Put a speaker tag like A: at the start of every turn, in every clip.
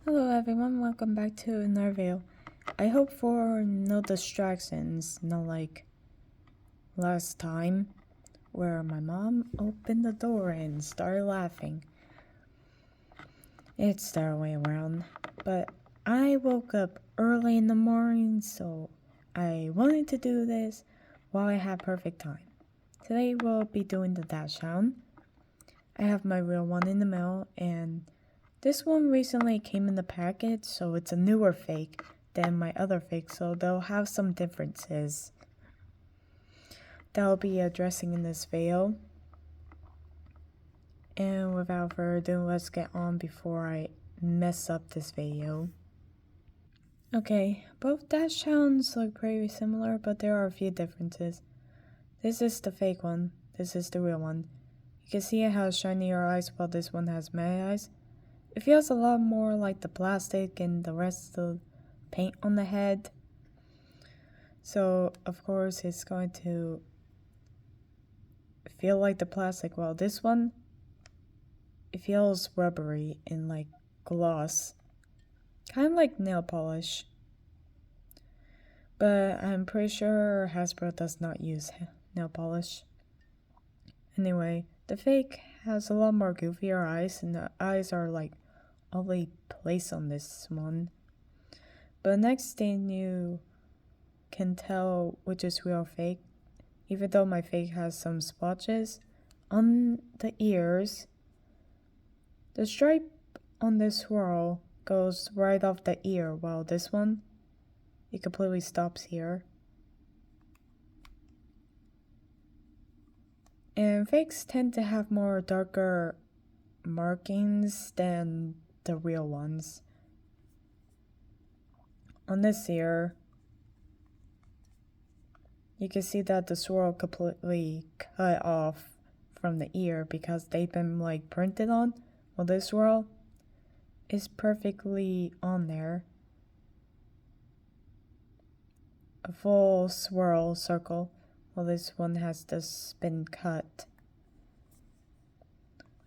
A: Hello everyone, welcome back to another video. I hope for no distractions, not like last time where my mom opened the door and started laughing. It's the other way around, but I woke up early in the morning, so I wanted to do this while I had perfect time. Today we'll be doing the Dachshund. I have my real one in the mail, and this one recently came in the package, so it's a newer fake than my other fake, so they'll have some differences that I'll be addressing in this video. And without further ado, let's get on before I mess up this video. Okay, both Dachshunds look pretty similar, but there are a few differences. This is the fake one, this is the real one. You can see it has shinier eyes while this one has matte eyes. It feels a lot more like the plastic and the rest of the paint on the head. So, of course, it's going to feel like the plastic. While this one, it feels rubbery and like gloss. Kind of like nail polish. But I'm pretty sure Hasbro does not use nail polish. Anyway, the fake has a lot more goofier eyes, and the eyes are like oddly placed on this one. But next thing you can tell which is real or fake, even though my fake has some splotches on the ears. The stripe on this swirl goes right off the ear, while this one, it completely stops here. And fakes tend to have more darker markings than the real ones. On this ear, you can see that the swirl completely cut off from the ear because they've been like printed on. Well, this swirl is perfectly on there. A full swirl circle, while this one has just been cut.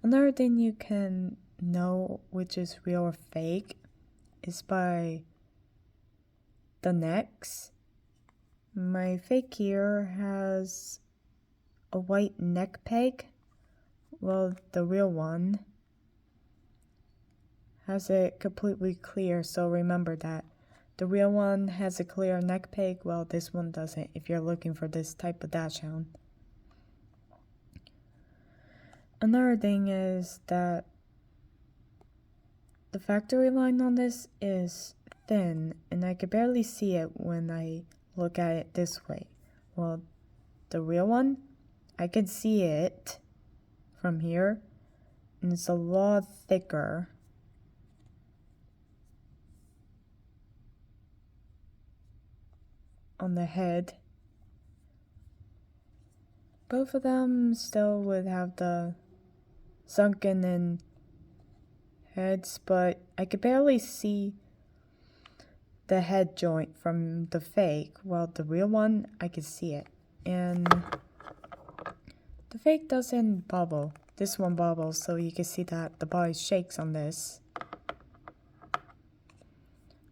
A: Another thing you can know which is real or fake is by the necks. My fake here has a white neck peg, while the real one has it completely clear, so remember that. The real one has a clear neck peg, while this one doesn't, if you're looking for this type of Dachshund. Another thing is that the factory line on this is thin, and I can barely see it when I look at it this way. Well, the real one, I can see it from here, and it's a lot thicker. On the head. Both of them still would have the sunken in heads, but I could barely see the head joint from the fake, while the real one, I could see it. And the fake doesn't bubble. This one bubbles, so you can see that the body shakes on this.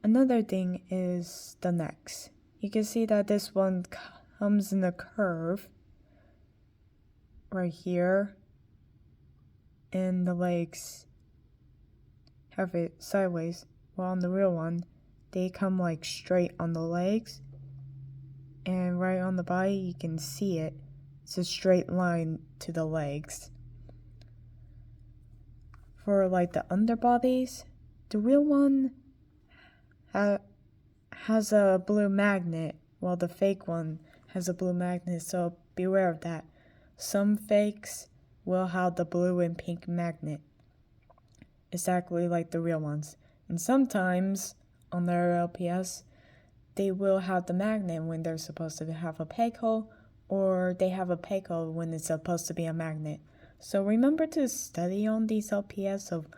A: Another thing is the necks. You can see that this one comes in a curve right here, and the legs have it sideways, while on the real one, they come like straight on the legs, and right on the body, you can see it. It's a straight line to the legs. For like the underbodies, the real one has a blue magnet, while the fake one has a blue magnet, so beware of that. Some fakes will have the blue and pink magnet, exactly like the real ones. And sometimes, on their LPS, they will have the magnet when they're supposed to have a peg hole, or they have a peg hole when it's supposed to be a magnet. So remember to study on these LPS of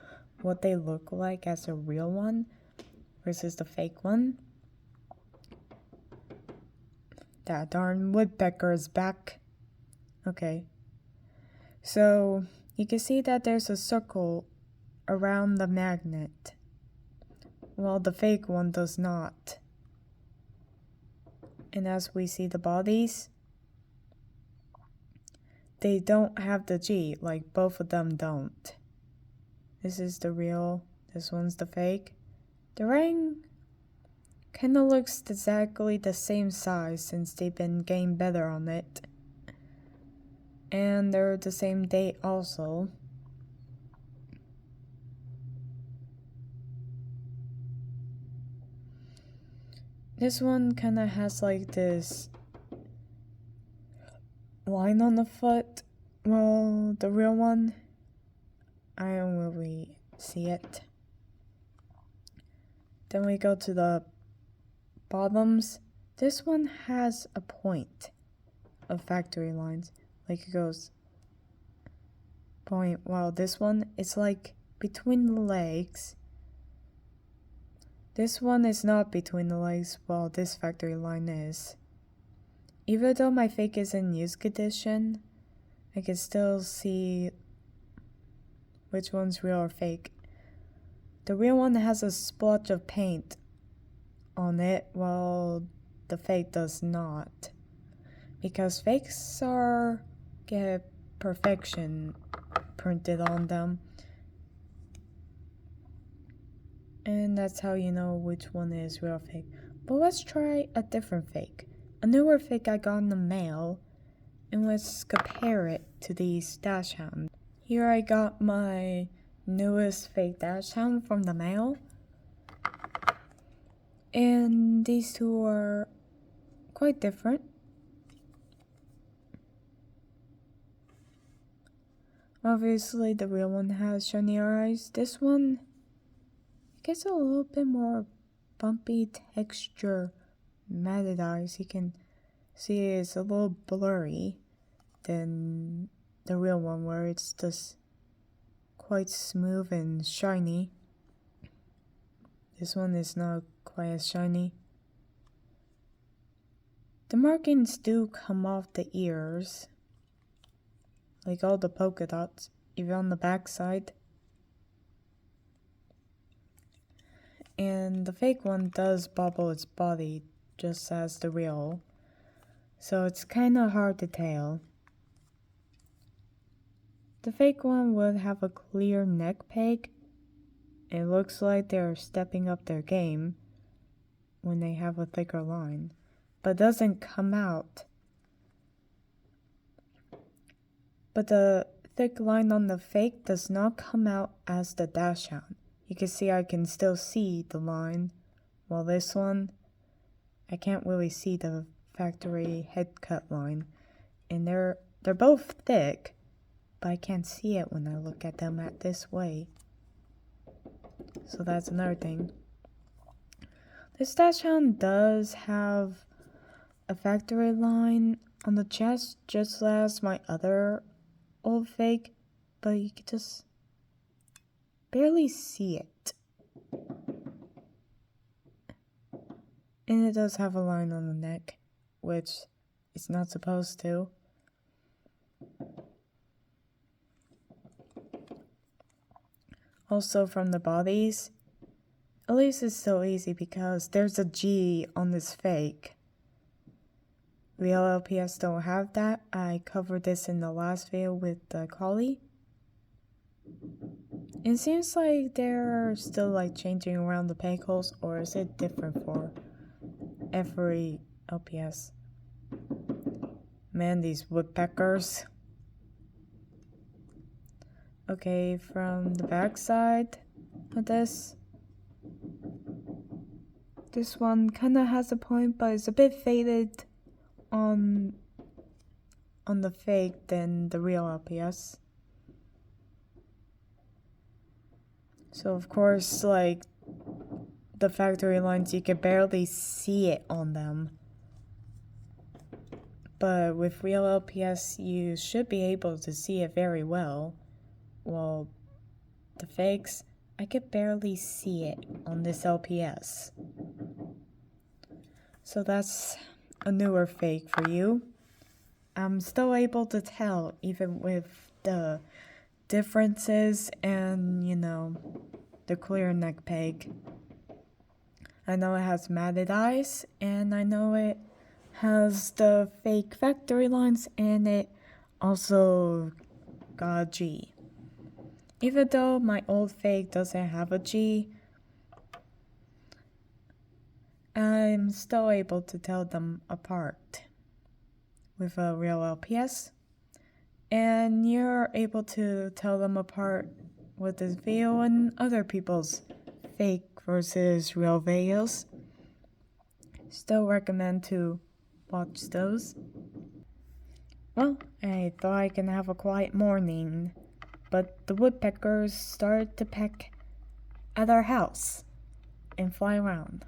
A: what they look like as a real one versus the fake one. That darn woodpecker is back. Okay. So you can see that there's a circle around the magnet. while the fake one does not. And as we see the bodies, they don't have the G, like both of them don't. This is the real, this one's the fake. The ring kinda looks exactly the same size since they've been getting better on it. And they're the same date also. This one kinda has like this line on the foot. Well, the real one, I don't really see it. Then we go to the bottoms. This one has a point of factory lines. Like it goes point, while this one is like between the legs. This one is not between the legs, while this factory line is. Even though my fake is in used condition, I can still see which one's real or fake. The real one has a splotch of paint on it, while the fake does not. Because fakes get perfection printed on them. And that's how you know which one is real or fake. But let's try a different fake. A newer fake I got in the mail, and let's compare it to these Dachshund. Here I got my newest fake Dachshund from the mail, and these two are quite different. Obviously the real one has shinier eyes. This one gets a little bit more bumpy texture, matted eyes. You can see it's a little blurry than the real one, where it's just quite smooth and shiny. This one is not quite as shiny. The markings do come off the ears, like all the polka dots, even on the back side. And the fake one does bobble its body just as the real, so it's kinda hard to tell. The fake one would have a clear neck peg. It looks like they're stepping up their game when they have a thicker line, but doesn't come out. But the thick line on the fake does not come out as the Dachshund. You can see I can still see the line, while this one, I can't really see the factory head cut line. And they're both thick, but I can't see it when I look at them at this way. So that's another thing. This Dachshund does have a factory line on the chest, just as my other old fake, but you can just barely see it. And it does have a line on the neck, which it's not supposed to. Also from the bodies, at least it's so easy because there's a G on this fake. Real LPS don't have that. I covered this in the last video with the collie. It seems like they're still like changing around the peg holes, or is it different for every LPS? Man, these woodpeckers. Okay, from the back side of this one kinda has a point, but it's a bit faded on the fake than the real LPS. So of course, like the factory lines, you can barely see it on them. But with real LPS, you should be able to see it very well. Well, the fakes, I could barely see it on this LPS. So that's a newer fake for you. I'm still able to tell, even with the differences and, the clear neck peg. I know it has matted eyes, and I know it has the fake factory lines, and it also got a G. Even though my old fake doesn't have a G, I'm still able to tell them apart with a real LPS. And you're able to tell them apart with this video and other people's fake versus real videos. Still recommend to watch those. Well, I thought I can have a quiet morning, but the woodpeckers started to peck at our house and fly around.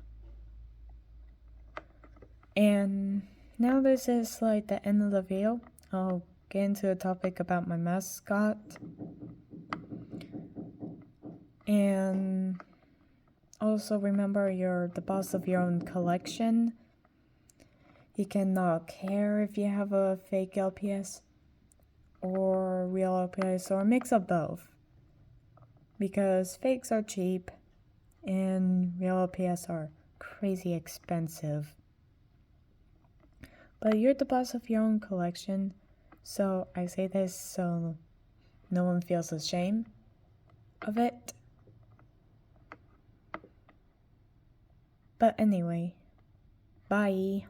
A: And now this is like the end of the video. I'll get into a topic about my mascot. And also remember, you're the boss of your own collection. You cannot care if you have a fake LPS or real LPS or a mix of both. Because fakes are cheap and real LPS are crazy expensive. But you're the boss of your own collection, so I say this so no one feels ashamed of it. But anyway, bye.